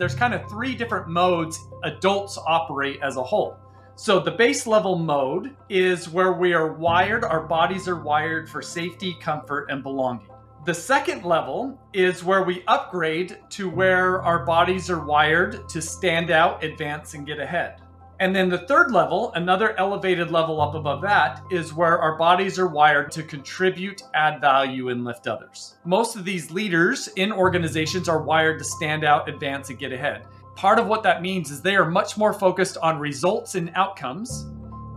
There's kind of three different modes adults operate as a whole. So the base level mode is where we are wired, our bodies are wired for safety, comfort, and belonging. The second level is where we upgrade to where our bodies are wired to stand out, advance, and get ahead. And then the third level, another elevated level up above that, is where our bodies are wired to contribute, add value, and lift others. Most of these leaders in organizations are wired to stand out, advance, and get ahead. Part of what that means is they are much more focused on results and outcomes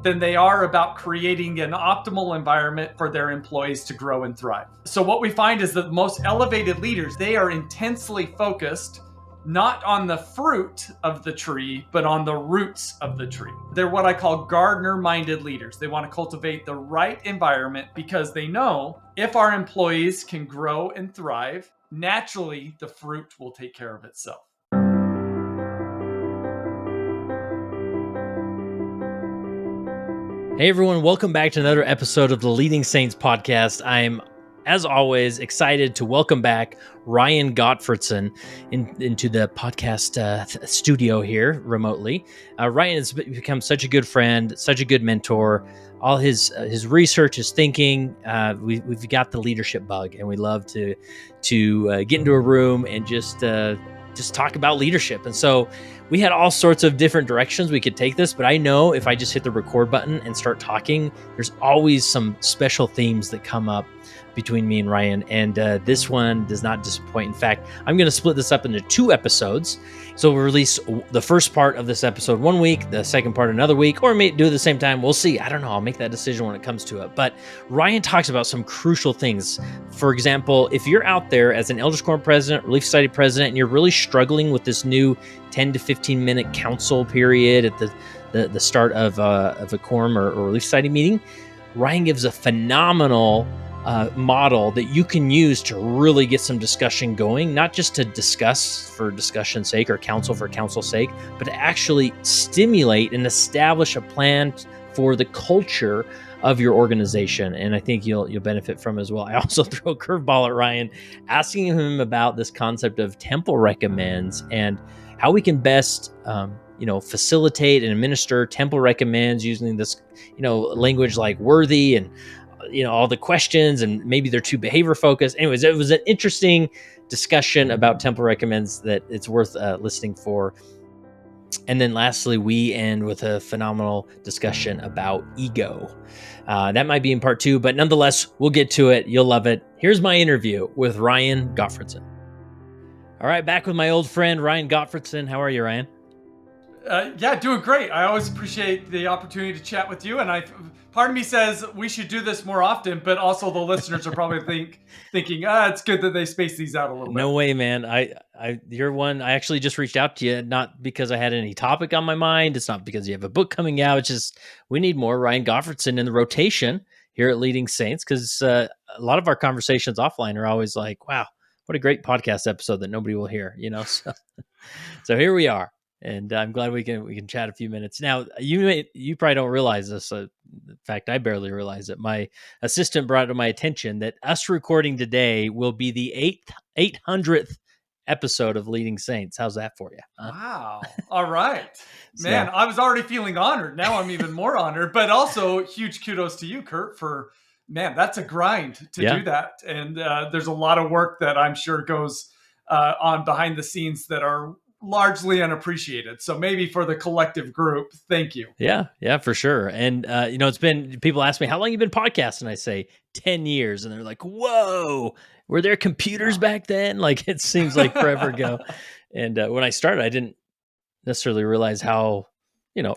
than they are about creating an optimal environment for their employees to grow and thrive. So what we find is that the most elevated leaders, they are intensely focused not on the fruit of the tree, but on the roots of the tree. They're what I call gardener-minded leaders. They want to cultivate the right environment because they know if our employees can grow and thrive, naturally the fruit will take care of itself. Hey everyone, welcome back to another episode of the Leading Saints podcast. I'm, as always, excited to welcome back Ryan Gottfredson into the podcast studio here remotely. Ryan has become such a good friend, such a good mentor. All his research, his thinking, we've got the leadership bug, and we love to get into a room and just talk about leadership. And so we had all sorts of different directions we could take this, but I know if I just hit the record button and start talking, there's always some special themes that come up between me and Ryan, and this one does not disappoint. In fact, I'm going to split this up into 2 episodes. So we'll release the first part of this episode one week, the second part another week, or may do it at the same time. We'll see. I don't know. I'll make that decision when it comes to it. But Ryan talks about some crucial things. For example, if you're out there as an Elders Quorum president, Relief Society president, and you're really struggling with this new 10 to 15 minute council period at the start of a quorum or Relief Society meeting, Ryan gives a phenomenal model that you can use to really get some discussion going, not just to discuss for discussion's sake or counsel for counsel's sake, but to actually stimulate and establish a plan for the culture of your organization. And I think you'll benefit from as well. I also throw a curveball at Ryan, asking him about this concept of temple recommends and how we can best facilitate and administer temple recommends using this language like worthy and all the questions, and maybe they're too behavior focused. Anyways, it was an interesting discussion about temple recommends that it's worth listening for. And then lastly, we end with a phenomenal discussion about ego. That might be in part 2, but nonetheless, we'll get to it. You'll love it. Here's my interview with Ryan Gottfredson. All right, back with my old friend, Ryan Gottfredson. How are you, Ryan? Yeah, doing great. I always appreciate the opportunity to chat with you. And part of me says we should do this more often, but also the listeners are probably thinking, it's good that they space these out a little bit. No way, man. You're one. I actually just reached out to you, not because I had any topic on my mind. It's not because you have a book coming out. It's just we need more Ryan Gottfredson in the rotation here at Leading Saints, because a lot of our conversations offline are always like, wow, what a great podcast episode that nobody will hear, So here we are. And I'm glad we can chat a few minutes. Now, you probably don't realize this. In fact, I barely realize it. My assistant brought to my attention that us recording today will be the 800th episode of Leading Saints. How's that for you? Wow. All right. Man, I was already feeling honored. Now I'm even more honored. But also, huge kudos to you, Kurt, for, man, that's a grind to do that. And there's a lot of work that I'm sure goes on behind the scenes that are largely unappreciated. So maybe for the collective group, thank you. Yeah, for sure. And, it's been, people ask me, how long you been podcasting? I say 10 years. And they're like, whoa, were there computers back then? Like, it seems like forever ago. And when I started, I didn't necessarily realize how,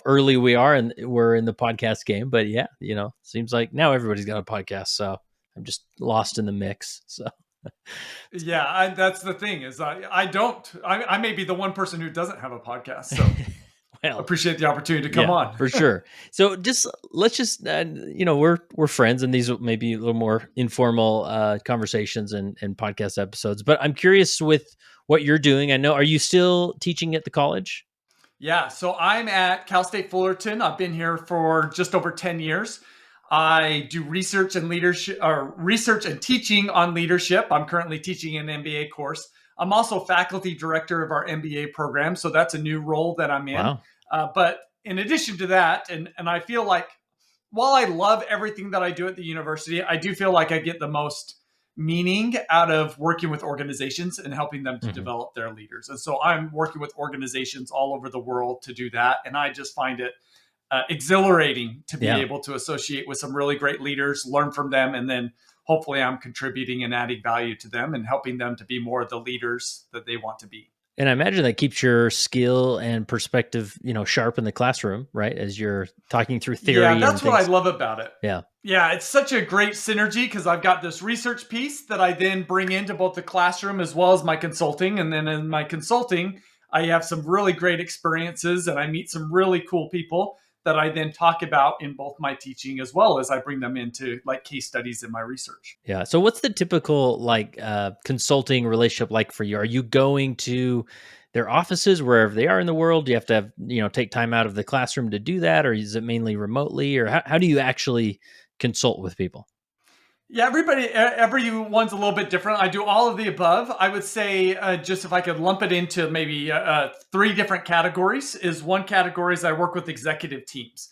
early we are and we're in the podcast game. But yeah, seems like now everybody's got a podcast. So I'm just lost in the mix. So. Yeah, that's the thing is I may be the one person who doesn't have a podcast. So well, appreciate the opportunity to come on. For sure. So let's just, we're friends, and these may be a little more informal conversations and podcast episodes, but I'm curious with what you're doing. I know, are you still teaching at the college? Yeah. So I'm at Cal State Fullerton. I've been here for just over 10 years. I do research and leadership, or research and teaching on leadership. I'm currently teaching an MBA course I'm also faculty director of our MBA program. So that's a new role that I'm in. Wow. But in addition to that, and I feel like while I love everything that I do at the university, I do feel like I get the most meaning out of working with organizations and helping them to develop their leaders. And so I'm working with organizations all over the world to do that. And I just find it exhilarating to be able to associate with some really great leaders, learn from them, and then hopefully I'm contributing and adding value to them and helping them to be more of the leaders that they want to be. And I imagine that keeps your skill and perspective, sharp in the classroom, right? As you're talking through theory. Yeah, that's and what I love about it. Yeah. Yeah, it's such a great synergy because I've got this research piece that I then bring into both the classroom as well as my consulting. And then in my consulting, I have some really great experiences and I meet some really cool people that I then talk about in both my teaching as well as I bring them into like case studies in my research. Yeah. So what's the typical consulting relationship like for you? Are you going to their offices wherever they are in the world? Do you have to have, take time out of the classroom to do that? Or is it mainly remotely? Or how do you actually consult with people? Yeah, everyone's a little bit different. I do all of the above. I would say just if I could lump it into maybe three different categories, is one category is I work with executive teams.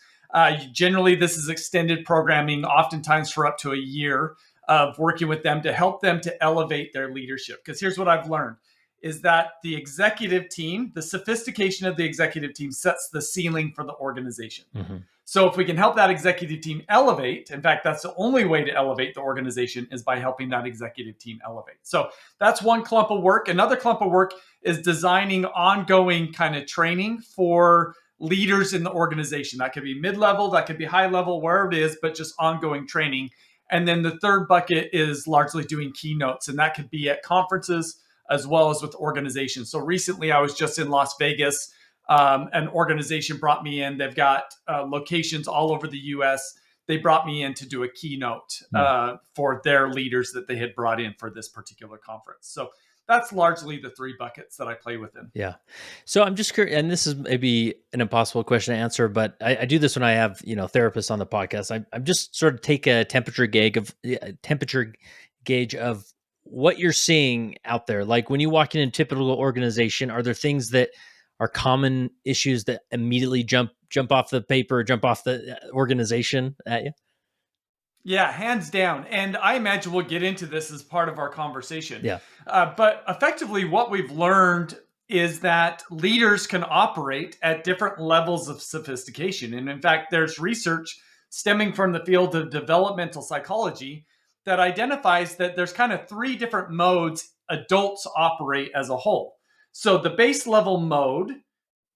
Generally, this is extended programming, oftentimes for up to a year of working with them to help them to elevate their leadership. Because here's what I've learned is that the executive team, the sophistication of the executive team sets the ceiling for the organization. So if we can help that executive team elevate, in fact, that's the only way to elevate the organization is by helping that executive team elevate. So that's one clump of work. Another clump of work is designing ongoing kind of training for leaders in the organization. That could be mid-level, that could be high level, wherever it is, but just ongoing training. And then the third bucket is largely doing keynotes, and that could be at conferences as well as with organizations. So recently I was just in Las Vegas. An organization brought me in. They've got locations all over the U.S. They brought me in to do a keynote for their leaders that they had brought in for this particular conference. So that's largely the three buckets that I play within. Yeah. So I'm just curious, and this is maybe an impossible question to answer, but I do this when I have, therapists on the podcast. I'm just sort of take a temperature gauge of what you're seeing out there. Like when you walk in a typical organization, are there things that are common issues that immediately jump off the paper, jump off the organization at you? Yeah, hands down. And I imagine we'll get into this as part of our conversation. Yeah. But effectively, what we've learned is that leaders can operate at different levels of sophistication. And in fact, there's research stemming from the field of developmental psychology that identifies that there's kind of three different modes adults operate as a whole. So the base level mode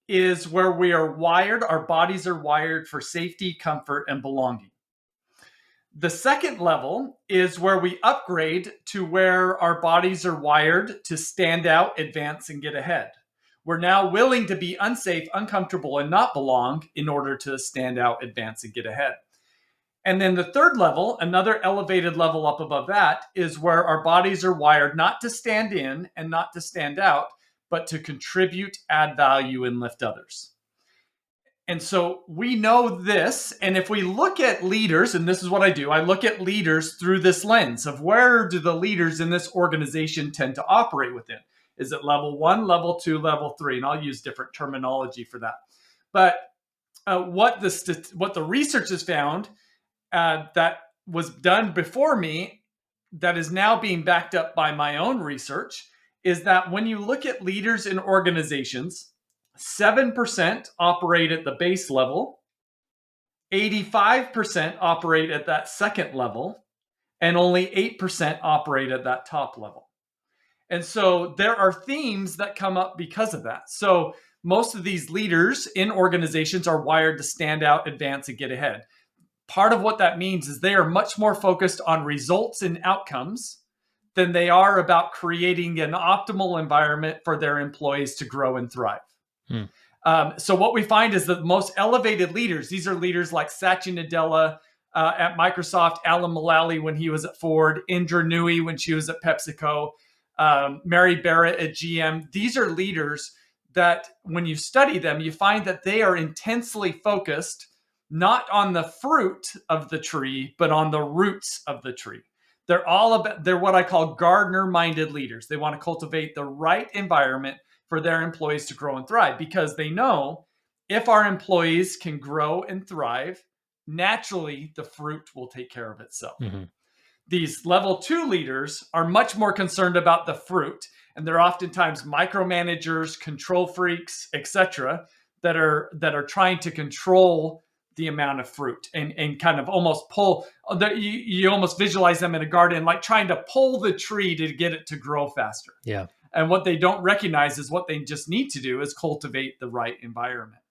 is where we are wired, our bodies are wired for safety, comfort, and belonging. The second level is where we upgrade to where our bodies are wired to stand out, advance, and get ahead. We're now willing to be unsafe, uncomfortable, and not belong in order to stand out, advance, and get ahead. And then the third level, another elevated level up above that, is where our bodies are wired not to stand in and not to stand out, but to contribute, add value, and lift others. And so we know this. And if we look at leaders, and this is what I do, I look at leaders through this lens of where do the leaders in this organization tend to operate within? Is it level 1, level 2, level 3? And I'll use different terminology for that. But what the research has found that was done before me, that is now being backed up by my own research, is that when you look at leaders in organizations, 7% operate at the base level, 85% operate at that second level, and only 8% operate at that top level. And so there are themes that come up because of that. So most of these leaders in organizations are wired to stand out, advance, and get ahead. Part of what that means is they are much more focused on results and outcomes than they are about creating an optimal environment for their employees to grow and thrive. So what we find is that the most elevated leaders, these are leaders like Satya Nadella at Microsoft, Alan Mulally when he was at Ford, Indra Nooyi when she was at PepsiCo, Mary Barrett at GM. These are leaders that when you study them, you find that they are intensely focused not on the fruit of the tree, but on the roots of the tree. they're what I call gardener-minded leaders. They want to cultivate the right environment for their employees to grow and thrive, because they know if our employees can grow and thrive, naturally the fruit will take care of itself. Mm-hmm. These level 2 leaders are much more concerned about the fruit, and they're oftentimes micromanagers, control freaks, etc., that are trying to control the amount of fruit and kind of almost pull. You almost visualize them in a garden, like trying to pull the tree to get it to grow faster. Yeah. And what they don't recognize is what they just need to do is cultivate the right environment.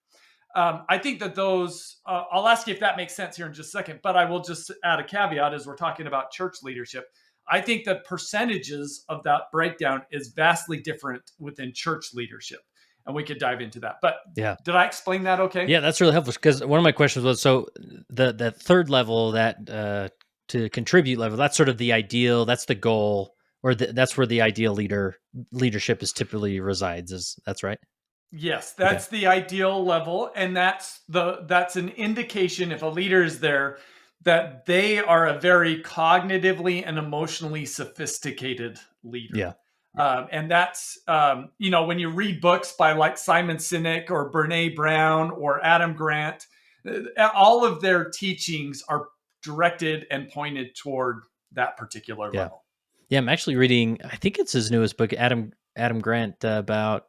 I think that those, I'll ask you if that makes sense here in just a second, but I will just add a caveat as we're talking about church leadership. I think the percentages of that breakdown is vastly different within church leadership. And we could dive into that. But yeah, did I explain that okay? Yeah, that's really helpful, because one of my questions was, so the third level, that to contribute level, that's sort of the ideal, that's the goal, or that's where the ideal leadership is typically resides. That's right? Yes, that's the ideal level, and that's an indication, if a leader is there, that they are a very cognitively and emotionally sophisticated leader. Yeah. And that's when you read books by like Simon Sinek or Brene Brown or Adam Grant, all of their teachings are directed and pointed toward that particular level. Yeah, I'm actually reading, I think it's his newest book, Adam Grant, about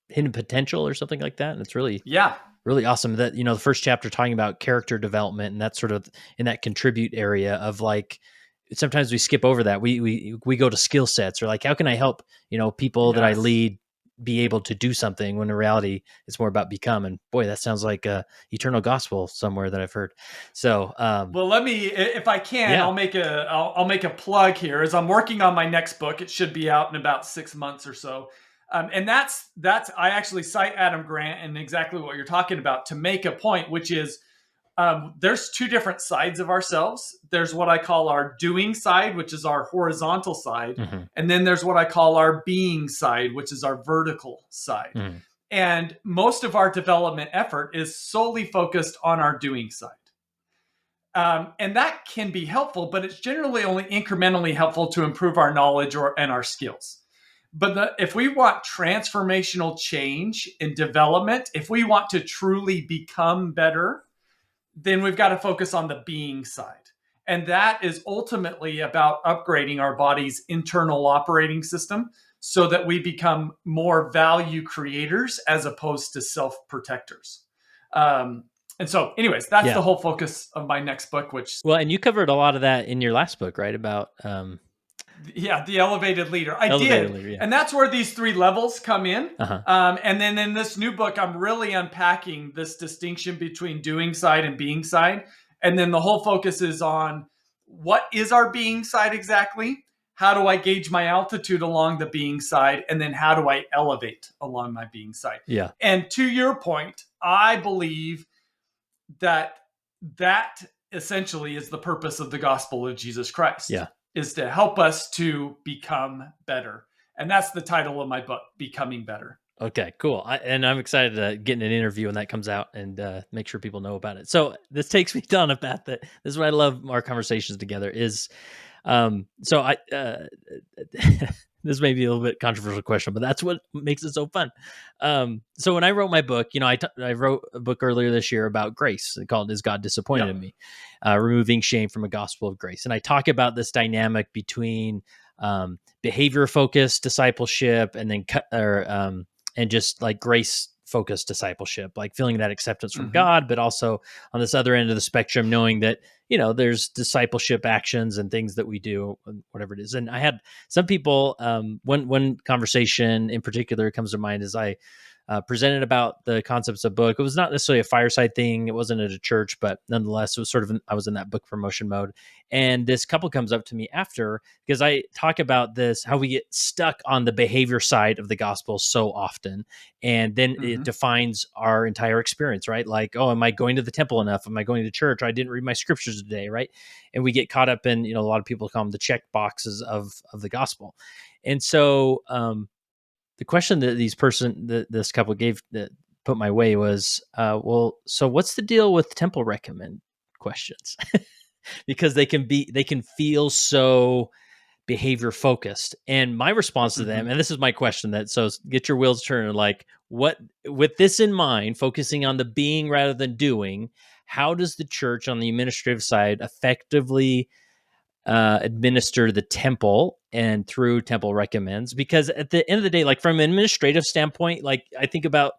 hidden potential or something like that, and it's really awesome. That, the first chapter talking about character development, and that's sort of in that contribute area of, like, sometimes we skip over that. We go to skill sets, or like, how can I help people that I lead be able to do something, when in reality it's more about become. And boy, that sounds like a eternal gospel somewhere that I've heard. So well, let me, if I can, I'll make a plug here, as I'm working on my next book. It should be out in about 6 months or so. And that's I actually cite Adam Grant and exactly what you're talking about to make a point, which is there's two different sides of ourselves. There's what I call our doing side, which is our horizontal side. Mm-hmm. And then there's what I call our being side, which is our vertical side. Mm-hmm. And most of our development effort is solely focused on our doing side. And that can be helpful, but it's generally only incrementally helpful to improve our knowledge and our skills. But if we want transformational change in development, if we want to truly become better, then we've got to focus on the being side. And that is ultimately about upgrading our body's internal operating system so that we become more value creators as opposed to self-protectors. And so anyways, that's the whole focus of my next book, and you covered a lot of that in your last book, right? About the elevated leader. I did. And that's where these three levels come in. And then in this new book, I'm really unpacking this distinction between doing side and being side. And then the whole focus is on, what is our being side exactly? How do I gauge my altitude along the being side? And then how do I elevate along my being side? Yeah. And to your point, I believe that essentially is the purpose of the gospel of Jesus Christ. Yeah. Is to help us to become better. And that's the title of my book, Becoming Better. Okay, cool. And I'm excited to get in an interview when that comes out and make sure people know about it. So this takes me down a path that, this is what I love our conversations together is, this may be a little bit controversial question, but that's what makes it so fun. So when I wrote my book, I wrote a book earlier this year about grace called "Is God Disappointed in Me?" Removing shame from a gospel of grace. And I talk about this dynamic between behavior-focused discipleship and then and just like grace-focused discipleship, like feeling that acceptance from God, but also on this other end of the spectrum, knowing that there's discipleship actions and things that we do, whatever it is. And I had some people, one conversation in particular comes to mind as I presented about the concepts of book. It was not necessarily a fireside thing. It wasn't at a church, but nonetheless, it was sort of, I was in that book promotion mode. And this couple comes up to me after, because I talk about this, how we get stuck on the behavior side of the gospel so often. And then it defines our entire experience, right? Like, oh, am I going to the temple enough? Am I going to church? I didn't read my scriptures today, right? And we get caught up in, a lot of people call them the check boxes of the gospel. And so, the question that this couple gave that put my way was, well, so what's the deal with temple recommend questions? because they can feel so behavior focused. And my response to them, and this is my question, that so get your wheels turning, like, what, with this in mind, focusing on the being rather than doing, how does the church on the administrative side effectively administer the temple and through temple recommends? Because at the end of the day, like from an administrative standpoint, like I think about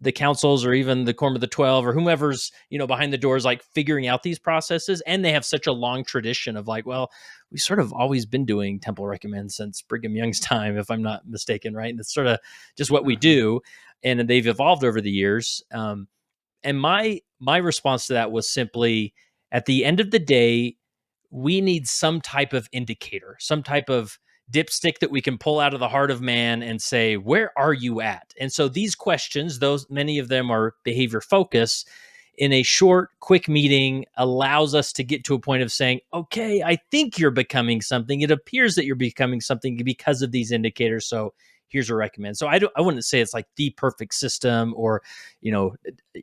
the councils or even the Quorum of the 12 or whomever's, behind the doors, like figuring out these processes. And they have such a long tradition of like, well, we sort of always been doing temple recommends since Brigham Young's time, if I'm not mistaken. Right. And it's sort of just what we do. And they've evolved over the years. And my response to that was simply, at the end of the day, we need some type of indicator, some type of dipstick that we can pull out of the heart of man and say, where are you at? And so these questions, many of them are behavior focused, in a short, quick meeting allows us to get to a point of saying, okay, I think you're becoming something. It appears that you're becoming something because of these indicators. So here's a recommend. So I wouldn't say it's like the perfect system or,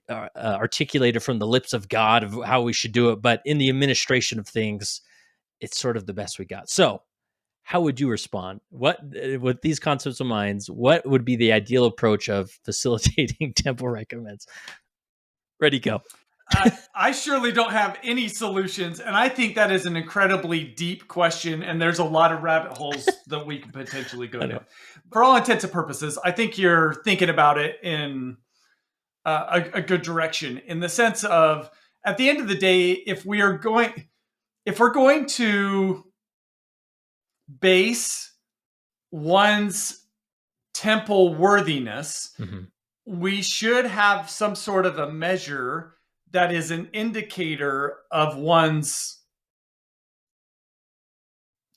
articulated from the lips of God of how we should do it. But in the administration of things, it's sort of the best we got. So how would you respond? What, with these concepts of minds, what would be the ideal approach of facilitating temple recommends? Ready, go. I surely don't have any solutions, and I think that is an incredibly deep question, and there's a lot of rabbit holes that we could potentially go down. For all intents and purposes, I think you're thinking about it in a good direction, in the sense of, at the end of the day, if we're going to base one's temple worthiness, we should have some sort of a measure that is an indicator of one's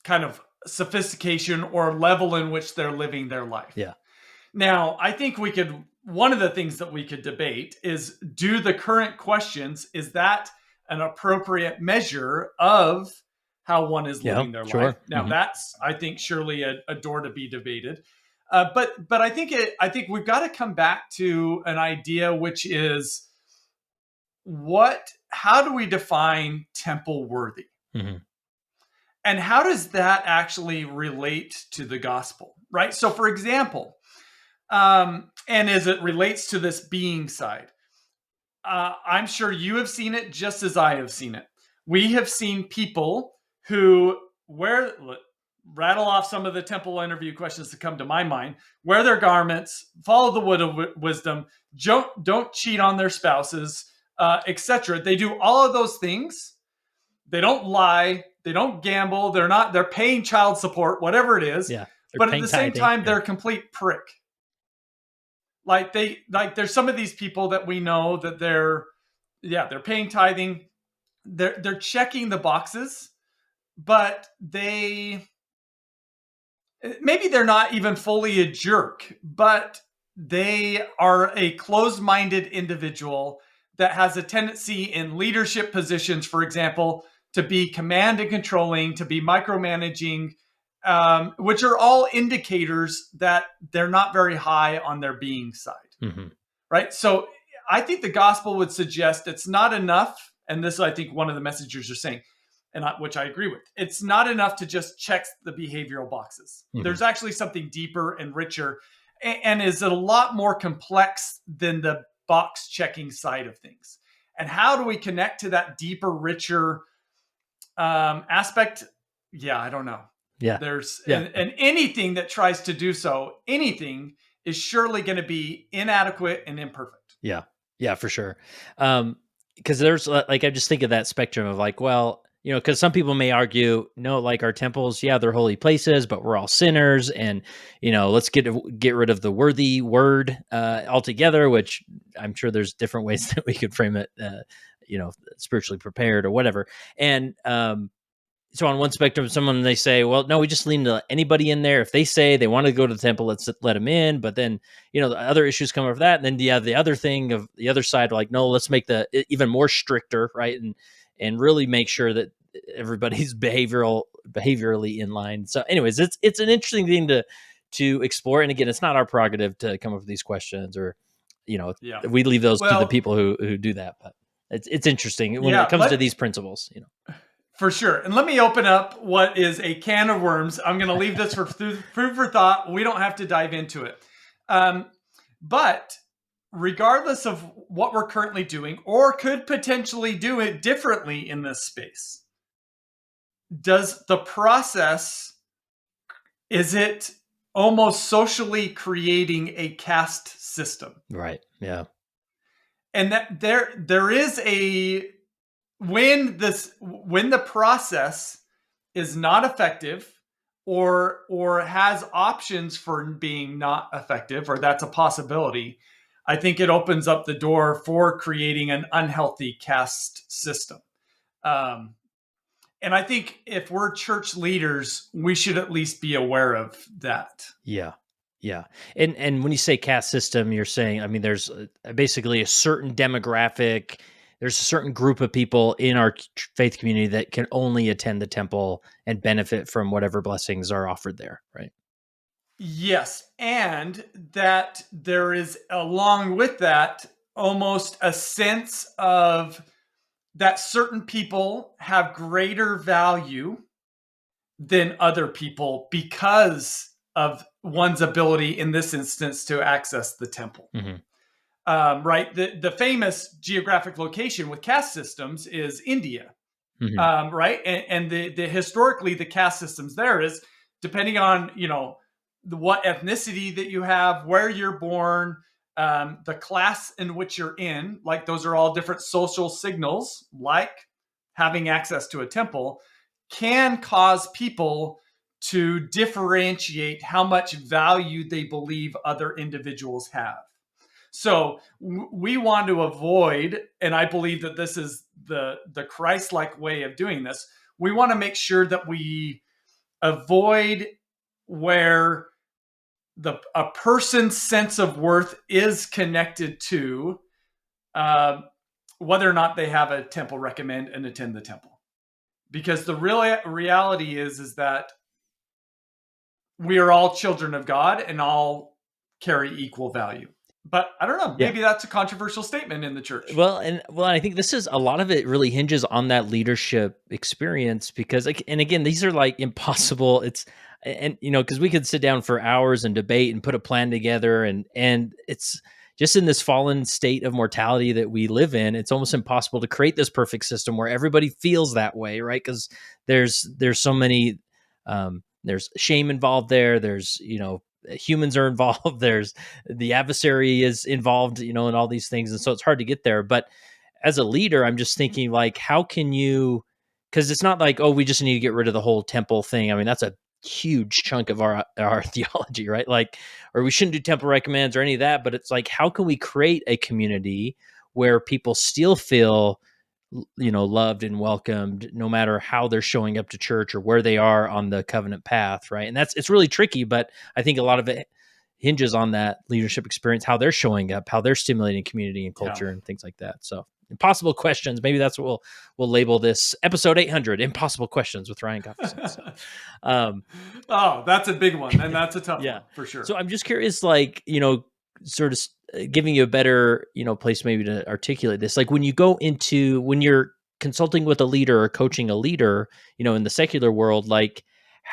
kind of sophistication or level in which they're living their life. Yeah. Now, I think one of the things that we could debate is, do the current questions, is that an appropriate measure of how one is living their life? Now, that's, I think, surely a door to be debated. But I think we've got to come back to an idea, which is, how do we define temple worthy? And how does that actually relate to the gospel, right? So, for example, and as it relates to this being side, I'm sure you have seen it just as I have seen it. We have seen people who rattle off some of the temple interview questions that come to my mind: wear their garments, follow the wood of wisdom, don't cheat on their spouses, etc. They do all of those things. They don't lie. They don't gamble. They're paying child support, whatever it is. Yeah. But at the same time, they're a complete prick. There's some of these people that we know that they're paying tithing. They're checking the boxes, but maybe they're not even fully a jerk, but they are a closed-minded individual that has a tendency in leadership positions, for example, to be command and controlling, to be micromanaging, which are all indicators that they're not very high on their being side, right? So I think the gospel would suggest it's not enough, and this, I think, one of the messengers are saying, which I agree with. It's not enough to just check the behavioral boxes. There's actually something deeper and richer, and is a lot more complex than the box checking side of things. And how do we connect to that deeper, richer aspect? Yeah, I don't know. Yeah. And anything that tries to do so, anything, is surely going to be inadequate and imperfect. Yeah. Yeah, for sure. Because there's I just think of that spectrum of like, well, because some people may argue, no, like our temples, yeah, they're holy places, but we're all sinners, and let's get rid of the worthy word altogether. Which I'm sure there's different ways that we could frame it, spiritually prepared or whatever. And so on one spectrum, they say, well, no, we just lean to anybody in there. If they say they want to go to the temple, let's let them in. But then, the other issues come over that. And then the other thing of the other side, like, no, let's make the even more stricter, right? And really make sure that everybody's behaviorally in line. So anyways, it's an interesting thing to explore. And again, it's not our prerogative to come up with these questions, or, we leave those to the people who do that. But it's interesting when it comes to these principles, For sure. And let me open up what is a can of worms. I'm going to leave this for food for thought. We don't have to dive into it. But regardless of what we're currently doing or could potentially do it differently in this space, does the process, is it almost socially creating a caste system? Right. Yeah. And that there is a, when the process is not effective or has options for being not effective, or that's a possibility, I think it opens up the door for creating an unhealthy caste system. And I think if we're church leaders, we should at least be aware of that. Yeah. Yeah. And when you say caste system, you're saying, I mean, there's basically a certain demographic, there's a certain group of people in our faith community that can only attend the temple and benefit from whatever blessings are offered there, right? Yes. And that there is, along with that, almost a sense of that certain people have greater value than other people because of one's ability, in this instance, to access the temple. Mm-hmm. Right? The famous geographic location with caste systems is India. Mm-hmm. Right? And the historically, the caste systems there is depending on, what ethnicity that you have, where you're born, the class in which you're in, like those are all different social signals, like having access to a temple, can cause people to differentiate how much value they believe other individuals have. So we want to avoid, and I believe that this is the Christ-like way of doing this. We want to make sure that we avoid where a person's sense of worth is connected to whether or not they have a temple recommend and attend the temple. Because the real reality is that we are all children of God and all carry equal value. But I don't know, maybe that's a controversial statement in the church. Well, I think this is, a lot of it really hinges on that leadership experience, because, like, and again, these are like impossible. And because we could sit down for hours and debate and put a plan together, and it's just, in this fallen state of mortality that we live in, it's almost impossible to create this perfect system where everybody feels that way, right? Because there's so many, there's shame involved there. There's, humans are involved. There's the adversary is involved, and all these things. And so it's hard to get there. But as a leader, I'm just thinking, like, how can you, because it's not like, oh, we just need to get rid of the whole temple thing. I mean, that's a huge chunk of our theology, right? Like, or we shouldn't do temple recommends or any of that. But it's like, how can we create a community where people still feel, loved and welcomed, no matter how they're showing up to church or where they are on the covenant path, right? And it's really tricky, but I think a lot of it hinges on that leadership experience, how they're showing up, how they're stimulating community and culture and things like that. So, impossible questions. Maybe that's what we'll label this episode 800, Impossible Questions with Ryan Gottfredson. So, oh, that's a big one, and that's a tough yeah, one for sure. So I'm just curious, like, sort of giving you a better, place maybe to articulate this. Like, when you're consulting with a leader or coaching a leader, in the secular world, like,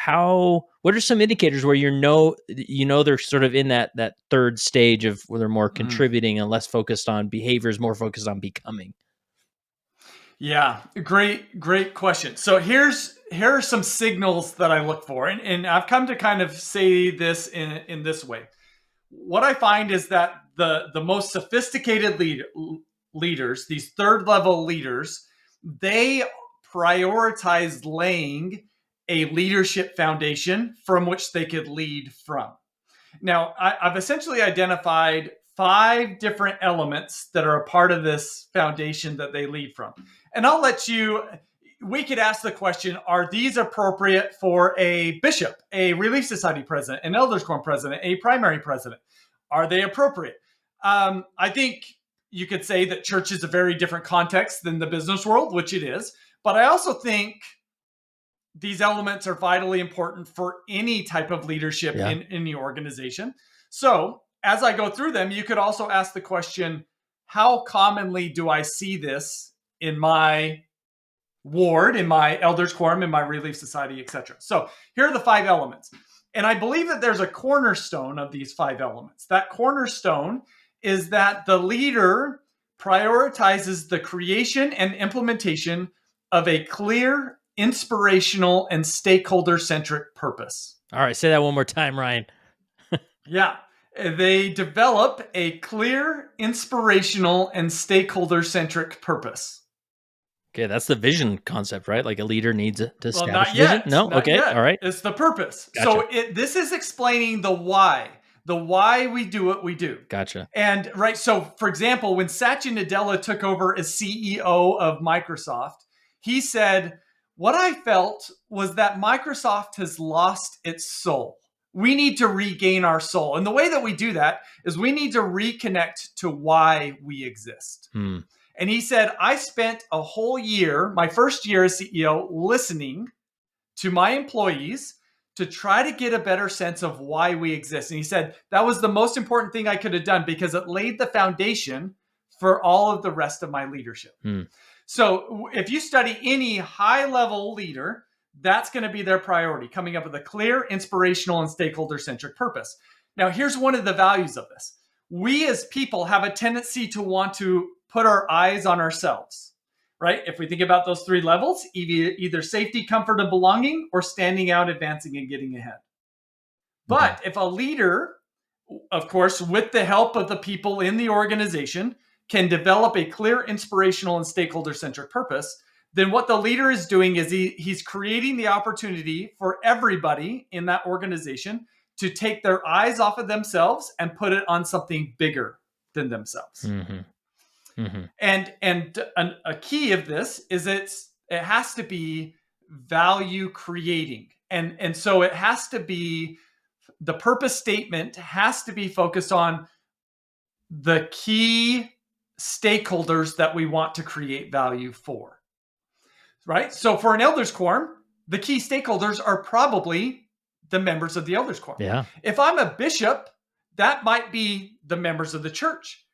what are some indicators where they're sort of in that third stage of where they're more contributing and less focused on behaviors, more focused on becoming? Yeah, great question. So here are some signals that I look for, and I've come to kind of say this in this way. What I find is that the most sophisticated leaders, these third level leaders, they prioritize laying a leadership foundation from which they could lead from. Now, I've essentially identified 5 different elements that are a part of this foundation that they lead from. And we could ask the question, are these appropriate for a bishop, a Relief Society president, an Elders Quorum president, a primary president? Are they appropriate? I think you could say that church is a very different context than the business world, which it is. But I also think these elements are vitally important for any type of leadership in any organization. So as I go through them, you could also ask the question, how commonly do I see this in my ward, in my elders quorum, in my relief society, etc. So here are the 5 elements. And I believe that there's a cornerstone of these 5 elements. That cornerstone is that the leader prioritizes the creation and implementation of a clear, inspirational, and stakeholder-centric purpose. All right, say that one more time, Ryan. Yeah. They develop a clear, inspirational, and stakeholder-centric purpose. Okay, that's the vision concept, right? Like a leader needs to Well, establish not vision. yet. No, Not okay, yet. all right. It's the purpose. Gotcha. So this is explaining the why we do what we do. Gotcha. And right, so for example, when Satya Nadella took over as CEO of Microsoft, he said, "What I felt was that Microsoft has lost its soul. We need to regain our soul. And the way that we do that is we need to reconnect to why we exist." And he said, "I spent a whole year, my first year as CEO, listening to my employees to try to get a better sense of why we exist." And he said, that was the most important thing I could have done because it laid the foundation for all of the rest of my leadership. So if you study any high-level leader, that's going to be their priority, coming up with a clear, inspirational, and stakeholder-centric purpose. Now, here's one of the values of this. We as people have a tendency to want to put our eyes on ourselves, right? If we think about those 3 levels, either safety, comfort, and belonging, or standing out, advancing, and getting ahead. But if a leader, of course, with the help of the people in the organization, can develop a clear, inspirational, and stakeholder-centric purpose, then what the leader is doing is he's creating the opportunity for everybody in that organization to take their eyes off of themselves and put it on something bigger than themselves. And a key of this is it has to be value creating. And so it has to be, the purpose statement has to be focused on the key stakeholders that we want to create value for. Right? So for an elders quorum, the key stakeholders are probably the members of the elders quorum. Yeah. If I'm a bishop, that might be the members of the church.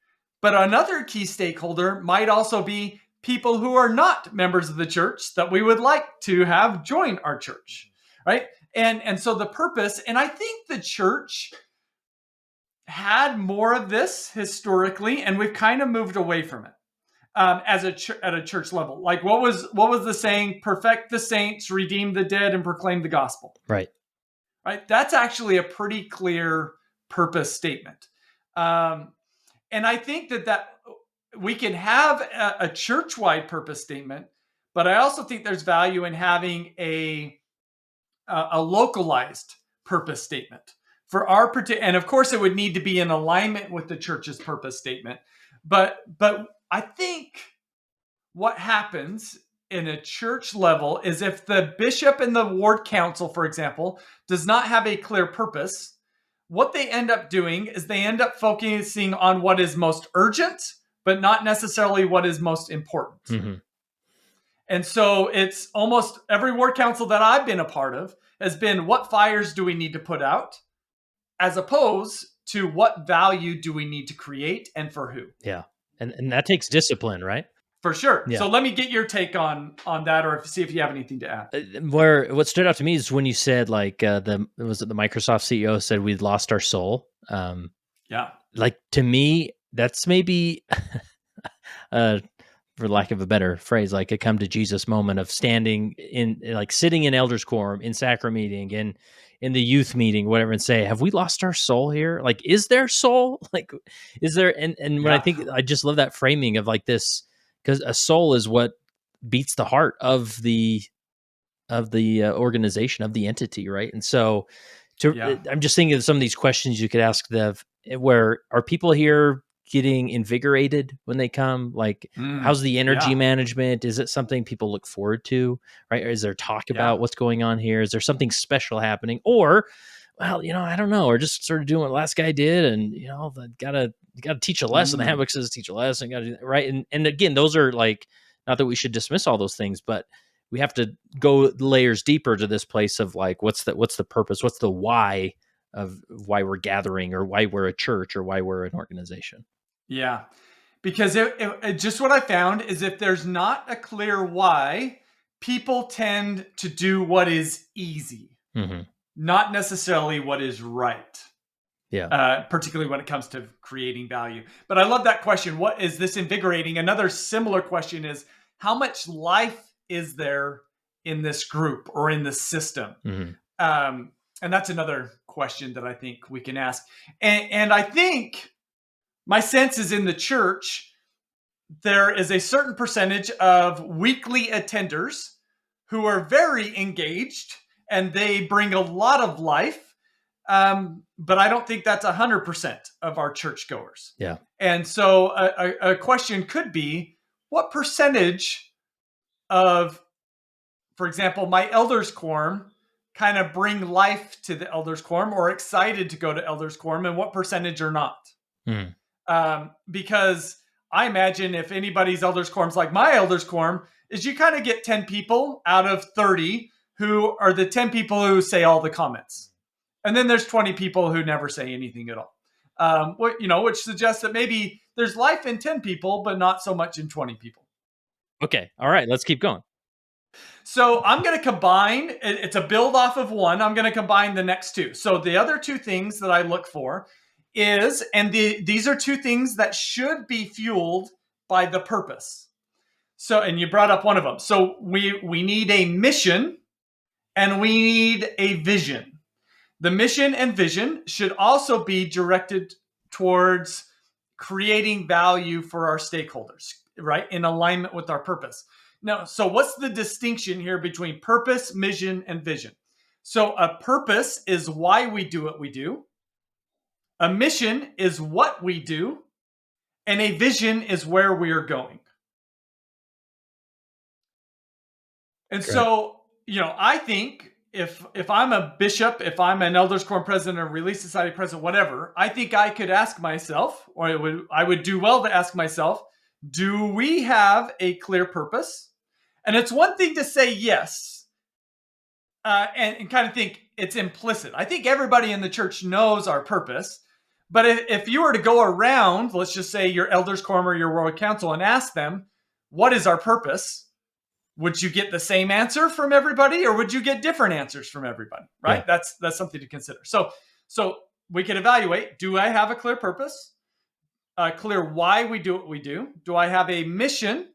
But another key stakeholder might also be people who are not members of the church that we would like to have join our church, right? And so the purpose, and I think the church had more of this historically, and we've kind of moved away from it. At a church level, like what was the saying? Perfect the saints, redeem the dead, and proclaim the gospel. Right. That's actually a pretty clear purpose statement, and I think that we can have a church-wide purpose statement, but I also think there's value in having a localized purpose statement for our particular. And of course, it would need to be in alignment with the church's purpose statement, but I think what happens in a church level is if the bishop and the ward council, for example, does not have a clear purpose, what they end up doing is they end up focusing on what is most urgent, but not necessarily what is most important. And so it's almost every ward council that I've been a part of has been, what fires do we need to put out, as opposed to what value do we need to create and for who. Yeah. And that takes discipline, right? For sure. Yeah. So let me get your take on that, or see if you have anything to add. What stood out to me is when you said, like, the Microsoft CEO said we'd lost our soul. Yeah. Like, to me, that's maybe, for lack of a better phrase, like a come to Jesus moment of standing in, like sitting in elders quorum, in sacrament meeting, in the youth meeting, whatever, and say, have we lost our soul here? Like, is there soul? Like, is there? And when I think, I just love that framing of like this, because a soul is what beats the heart of the organization, of the entity, right? And so, I'm just thinking of some of these questions you could ask where are people here getting invigorated when they come? Like, how's the energy management? Is it something people look forward to, right? Or is there talk about what's going on here? Is there something special happening? Or, well, I don't know, or just sort of doing what the last guy did, and gotta teach a lesson. The handbook says teach a lesson, gotta do that, right? And again, those are like, not that we should dismiss all those things, but we have to go layers deeper to this place of like, what's the purpose? What's the why of why we're gathering, or why we're a church, or why we're an organization? Yeah, because it just what I found is if there's not a clear why, people tend to do what is easy, not necessarily what is right. Yeah. Particularly when it comes to creating value. But I love that question. What is this invigorating? Another similar question is, how much life is there in this group or in this system? And that's another question that I think we can ask. And I think my sense is in the church, there is a certain percentage of weekly attenders who are very engaged and they bring a lot of life. But I don't think that's 100% of our churchgoers. Yeah. And so a question could be, what percentage of, for example, my elders quorum kind of bring life to the elders quorum or excited to go to elders quorum, and what percentage are not? Because I imagine if anybody's elders quorum's like my elders quorum, is you kind of get 10 people out of 30 who are the 10 people who say all the comments. And then there's 20 people who never say anything at all. Which suggests that maybe there's life in 10 people, but not so much in 20 people. Okay. All right. Let's keep going. So I'm going to combine, it's a build off of one. I'm going to combine the next two. So the other two things that I look for is, and these are two things that should be fueled by the purpose. So, and you brought up one of them. So we need a mission and we need a vision. The mission and vision should also be directed towards creating value for our stakeholders, right? In alignment with our purpose. Now, so what's the distinction here between purpose, mission, and vision? So a purpose is why we do what we do. A mission is what we do. And a vision is where we are going. And so, I think if I'm a bishop, if I'm an elders quorum president or Relief Society president, whatever, I think I could ask myself, or I would do well to ask myself, do we have a clear purpose? And it's one thing to say yes, and kind of think it's implicit. I think everybody in the church knows our purpose. But if you were to go around, let's just say your elders quorum or your world council, and ask them, what is our purpose? Would you get the same answer from everybody, or would you get different answers from everybody? Right? Yeah. That's something to consider. So we can evaluate, do I have a clear purpose? Clear why we do what we do? Do I have a mission,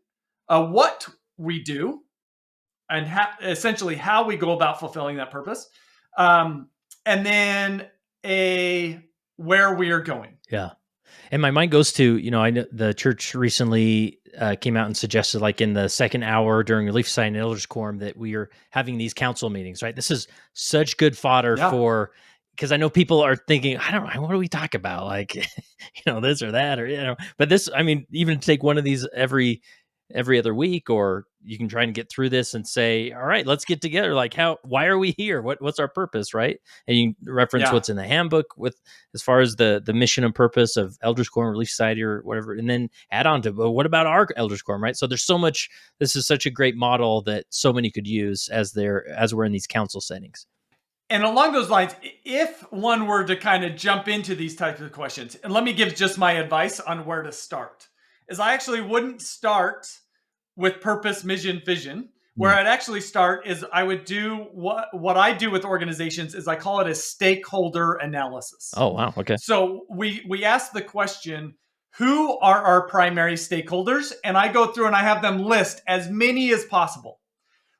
what we do, and essentially how we go about fulfilling that purpose? And then where we are going. Yeah. And my mind goes to, I know the church recently came out and suggested, like in the second hour during Relief Society and Elders Quorum, that we are having these council meetings, right? This is such good fodder for, because I know people are thinking, I don't know, what do we talk about? Like, this or that, or, but this, even take one of these every other week, or you can try and get through this and say, all right, let's get together. Like, why are we here? What's our purpose? Right. And you reference what's in the handbook with, as far as the mission and purpose of Elders Quorum, Relief Society, or whatever, and then add on to, well, what about our Elders Quorum? Right. So there's so much, this is such a great model that so many could use as we're in these council settings. And along those lines, if one were to kind of jump into these types of questions, and let me give just my advice on where to start, is I actually wouldn't start with purpose, mission, vision. Where I'd actually start is I would do what I do with organizations is I call it a stakeholder analysis. Oh, wow. Okay. So we ask the question, who are our primary stakeholders? And I go through and I have them list as many as possible,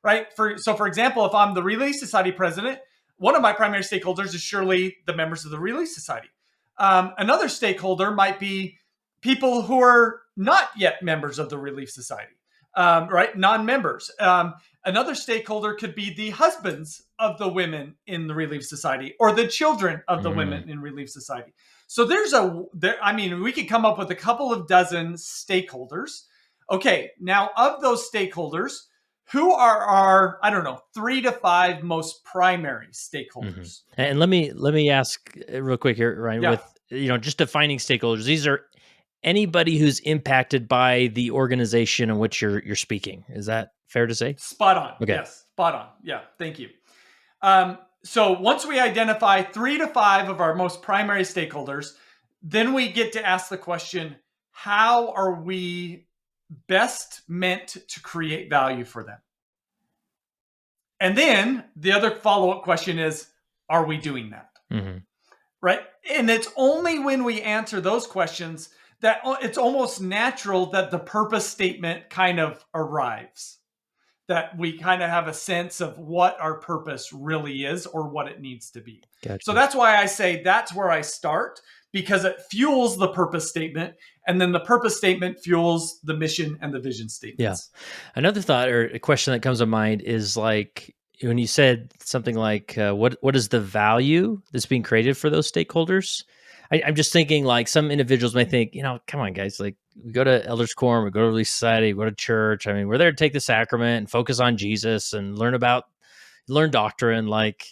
right? For example, if I'm the Relief Society president, one of my primary stakeholders is surely the members of the Relief Society. Another stakeholder might be people who are not yet members of the Relief Society. Right? Non-members. Another stakeholder could be the husbands of the women in the Relief Society or the children of the women in Relief Society. So we could come up with a couple of dozen stakeholders. Okay, now of those stakeholders, who are our, 3 to 5 most primary stakeholders? And let me ask real quick here, Ryan, with, just defining stakeholders. These are anybody who's impacted by the organization in which you're speaking. Is that fair to say? Spot on. Okay. Yes, spot on. Yeah, thank you. So once we identify 3 to 5 of our most primary stakeholders, then we get to ask the question, how are we best meant to create value for them? And then the other follow-up question is, are we doing that? Mm-hmm. Right? And it's only when we answer those questions that it's almost natural that the purpose statement kind of arrives, that we kind of have a sense of what our purpose really is or what it needs to be. Gotcha. So that's why I say that's where I start, because it fuels the purpose statement, and then the purpose statement fuels the mission and the vision statements. Yeah. Another thought or a question that comes to mind is like when you said something like, what is the value that's being created for those stakeholders? I'm just thinking like some individuals may think, come on, guys, like we go to Elders Quorum, we go to Relief Society, we go to church. I mean, we're there to take the sacrament and focus on Jesus and learn doctrine. Like,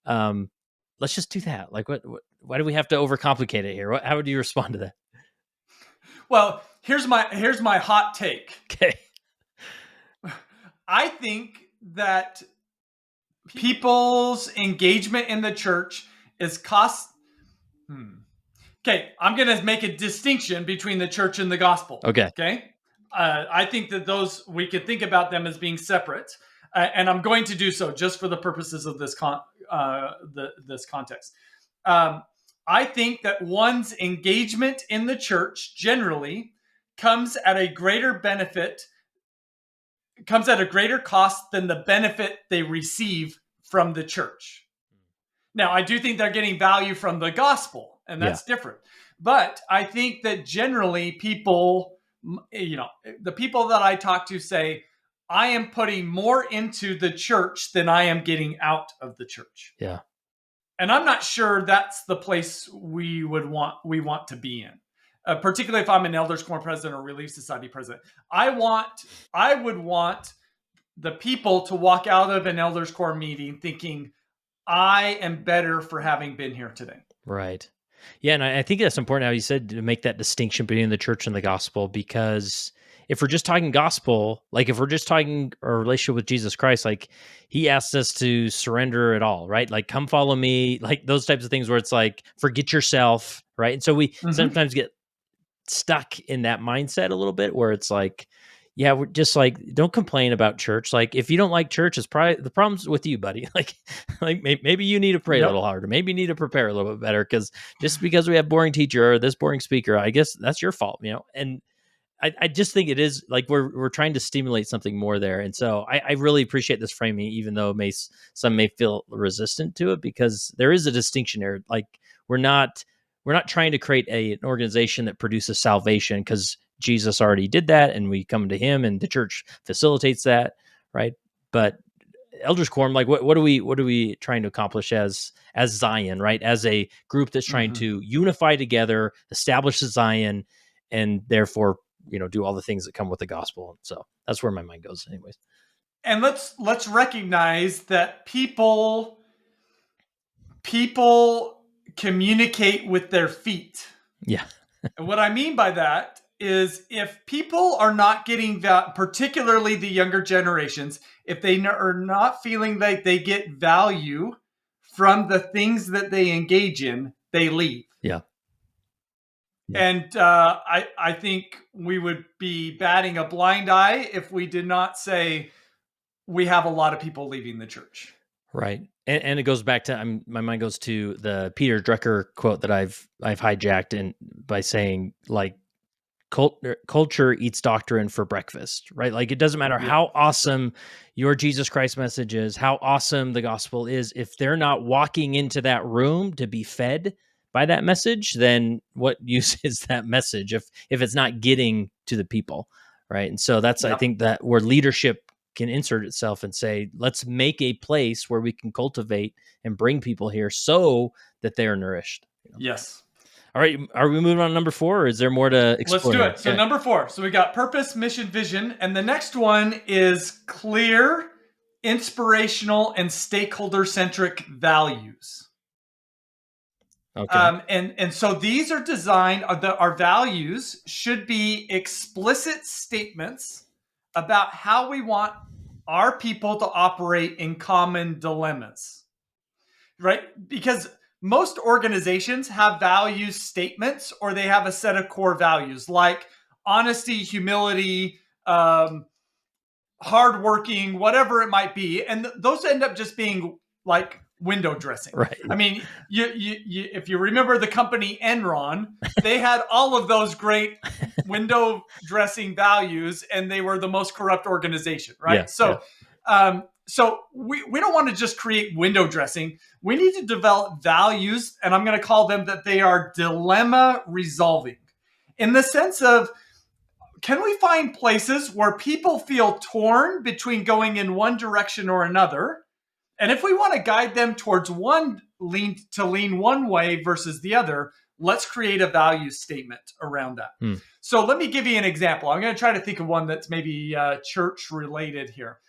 let's just do that. Like, why do we have to overcomplicate it here? How would you respond to that? Well, here's my hot take. Okay. I think that people's engagement in the church is cost. Okay, I'm going to make a distinction between the church and the gospel. Okay. I think that those, we could think about them as being separate, and I'm going to do so just for the purposes of this this context. I think that one's engagement in the church generally comes at a greater cost than the benefit they receive from the church. Now, I do think they're getting value from the gospel, and that's different. But I think that generally people, the people that I talk to say, I am putting more into the church than I am getting out of the church. Yeah. And I'm not sure that's the place we want to be in. Particularly if I'm an Elders Quorum president or Relief Society president. I would want the people to walk out of an Elders Quorum meeting thinking, I am better for having been here today. Right. Yeah, and I think that's important how you said to make that distinction between the church and the gospel, because if we're just talking gospel, like if we're just talking our relationship with Jesus Christ, like he asks us to surrender it all, right? Like come follow me, like those types of things where it's like forget yourself, right? And so we sometimes get stuck in that mindset a little bit where it's like, yeah, we're just like, don't complain about church. Like, if you don't like church, it's probably the problem's with you, buddy. like maybe you need to pray a little harder. Maybe you need to prepare a little bit better, because just because we have boring teacher or this boring speaker, I guess that's your fault, And I just think it is like we're trying to stimulate something more there, and so I really appreciate this framing, even though some may feel resistant to it, because there is a distinction there. Like we're not trying to create an organization that produces salvation, because Jesus already did that, and we come to him, and the church facilitates that, right? But Elders Quorum, like what are we trying to accomplish as Zion, right? As a group that's trying to unify together, establish Zion, and therefore, do all the things that come with the gospel. So that's where my mind goes, anyways. And let's recognize that people communicate with their feet. Yeah. And what I mean by that is if people are not getting that, particularly the younger generations, if they are not feeling like they get value from the things that they engage in, they leave. Yeah. And I think we would be batting a blind eye if we did not say we have a lot of people leaving the church. Right. And it goes back to, my mind goes to the Peter Drucker quote that I've hijacked by saying, like, culture eats doctrine for breakfast, right? Like it doesn't matter how awesome your Jesus Christ message is, how awesome the gospel is, if they're not walking into that room to be fed by that message, then what use is that message if it's not getting to the people, right? And so that's, I think, that where leadership can insert itself and say, let's make a place where we can cultivate and bring people here so that they are nourished. Yes. All right. Are we moving on to number 4, or is there more to explore? Let's do it. So number 4. So we got purpose, mission, vision. And the next one is clear, inspirational, and stakeholder-centric values. Okay. And so these are designed, our values should be explicit statements about how we want our people to operate in common dilemmas, right? Because most organizations have value statements, or they have a set of core values like honesty, humility, hardworking, whatever it might be. And those end up just being like window dressing. Right. I mean, you if you remember the company Enron, they had all of those great window dressing values, and they were the most corrupt organization, right? So we don't want to just create window dressing. We need to develop values, and I'm going to call them that they are dilemma resolving, in the sense of, can we find places where people feel torn between going in one direction or another? And if we want to guide them towards lean one way versus the other, let's create a value statement around that. So let me give you an example. I'm going to try to think of one that's maybe church related here.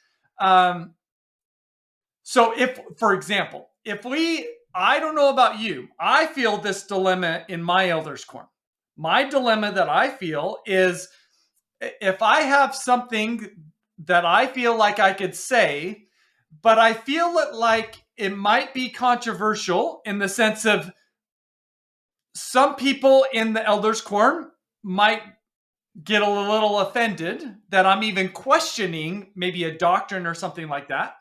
So if, for example, I don't know about you, I feel this dilemma in my elders' quorum. My dilemma that I feel is, if I have something that I feel like I could say, but I feel like it might be controversial, in the sense of some people in the elders' quorum might get a little offended that I'm even questioning maybe a doctrine or something like that.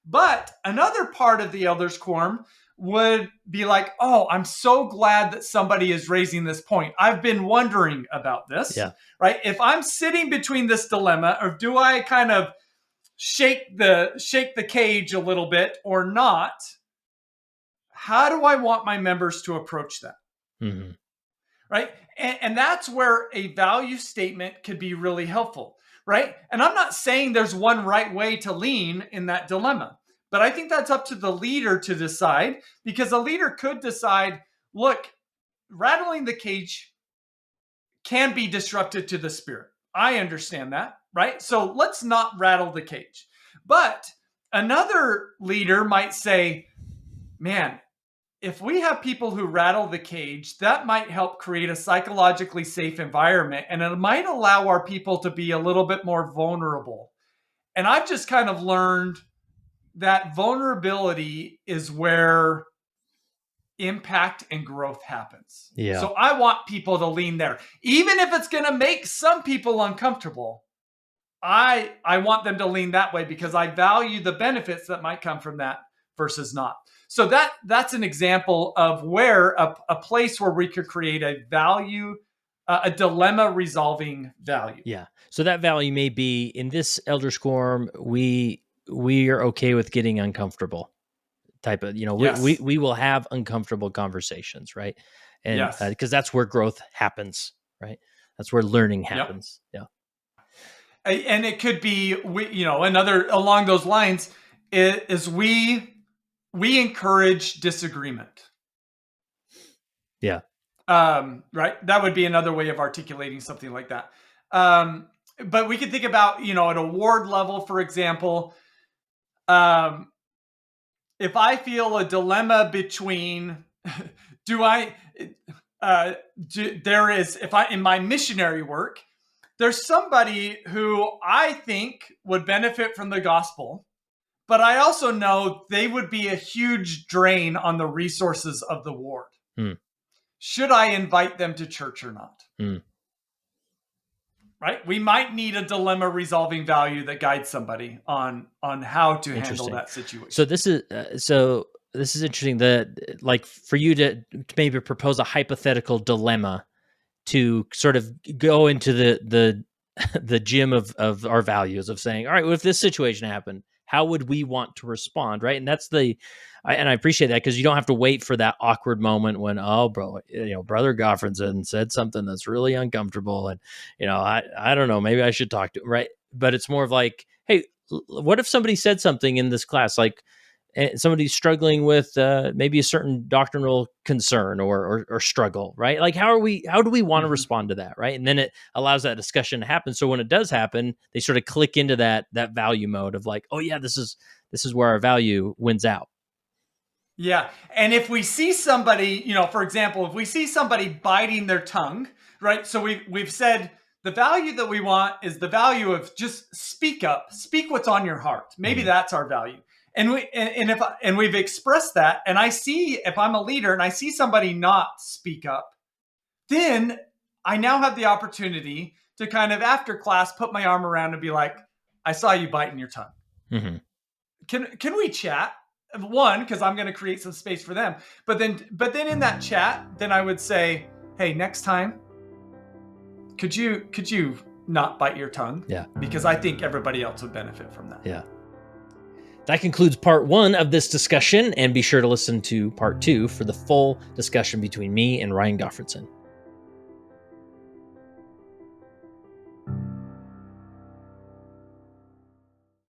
But another part of the elders' quorum would be like, oh, I'm so glad that somebody is raising this point. I've been wondering about this, right? If I'm sitting between this dilemma, or do I kind of shake the cage a little bit or not, how do I want my members to approach that? Mm-hmm. Right? And that's where a value statement could be really helpful, right? And I'm not saying there's one right way to lean in that dilemma, but I think that's up to the leader to decide, because a leader could decide, look, rattling the cage can be disruptive to the spirit. I understand that, right? So let's not rattle the cage. But another leader might say, man, if we have people who rattle the cage, that might help create a psychologically safe environment, and it might allow our people to be a little bit more vulnerable. And I've just kind of learned that vulnerability is where impact and growth happens. Yeah. So I want people to lean there. Even if it's going to make some people uncomfortable, I want them to lean that way, because I value the benefits that might come from that versus not. So that's an example of where a place where we could create a value, a dilemma resolving value. Yeah. So that value may be, in this elders quorum, we are okay with getting uncomfortable. Type of, Yes. we will have uncomfortable conversations, right? And Yes. Because that's where growth happens, right? That's where learning happens. Yep. Yeah. And it could be, another along those lines is we encourage disagreement. Yeah. Right. That would be another way of articulating something like that. But we could think about, at a ward level, for example, if I feel a dilemma between, in my missionary work, there's somebody who I think would benefit from the gospel, but I also know they would be a huge drain on the resources of the ward. Should I invite them to church or not? Right? We might need a dilemma resolving value that guides somebody on how to handle that situation. So this is interesting, that, like, for you to maybe propose a hypothetical dilemma to sort of go into the gym of our values, of saying, all right, well, if this situation happened, how would we want to respond, right? And that's and I appreciate that, because you don't have to wait for that awkward moment when, Brother Gottfredson said something that's really uncomfortable, and I don't know, maybe I should talk to him, right? But it's more of like, hey, what if somebody said something in this class, like somebody's struggling with maybe a certain doctrinal concern or struggle, right? Like, how do we want to respond to that, right? And then it allows that discussion to happen. So when it does happen, they sort of click into that value mode of like, oh yeah, this is where our value wins out. Yeah. And if we see somebody, for example, if we see somebody biting their tongue, right? So we've said the value that we want is the value of just speak up, speak what's on your heart. Maybe that's our value. And we've expressed that, and I see, if I'm a leader and I see somebody not speak up, then I now have the opportunity to kind of, after class, put my arm around and be like, I saw you biting your tongue. Mm-hmm. Can we chat? One, because I'm going to create some space for them. But then in that chat, then I would say, hey, next time, could you not bite your tongue? Yeah. Because I think everybody else would benefit from that. Yeah. That concludes part 1 of this discussion, and be sure to listen to part 2 for the full discussion between me and Ryan Gottfredson.